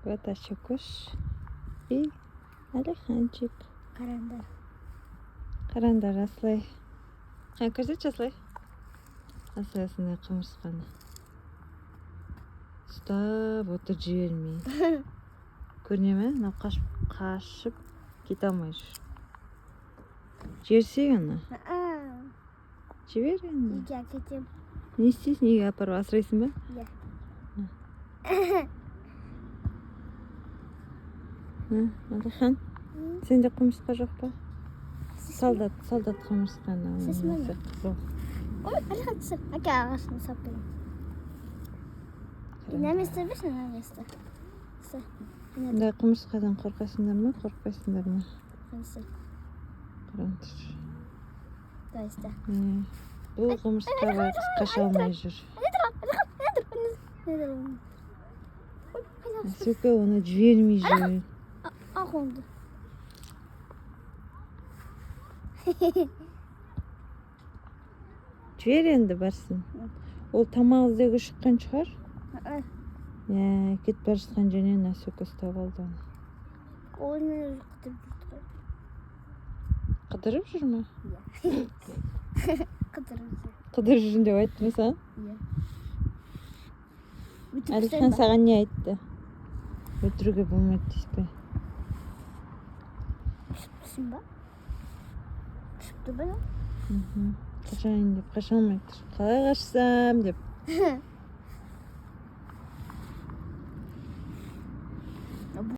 Вот Ашокуш и Алиханчик. Қараңдар асылай. Көрсетші асылай. Асылай осындай құмырсқаны. Ұстап отыр жібермей. Көріне ме? Мынау қашып кете алмай жүр. Жіберсең ана. Жібер енді. Үйге әкетем. Не істейсің? Үйге апарып асырайсың ба? Иә. Алихан, сенде құмырсқа жоқ па? Солдат құмырсқаны. Сіз мені? Ой, Алихан түсір. Әке ағашын сап берем. На место берші, на место. Бұндай құмырсқадан қорқасыңдар ма, қорқпайсыңдар ма? Қансы. Қараңдар. Дайста. Бұл құмырсқалар қаша алмай жүр. Сөке оны жібермей жүр. Ақ онды. Жібер енді барсын. Ол тамақ іздеуге шыққан шығар. Кетіп бара жатқан жерінен Сөке ұстап алды оны. Ол мені қыдырып Қыдырып жүрді ғой. жүр ма? Қыдырып жүр. Қыдырып жүрін деп айтты ма саған? Иә. Алихан саған не айтты? Өтіруге болмайды дейсіз бе? Ұшыптысың ба? Ұшыпты ба? Қашайын деп, қаша алмай тұр. Қалай қашсам деп.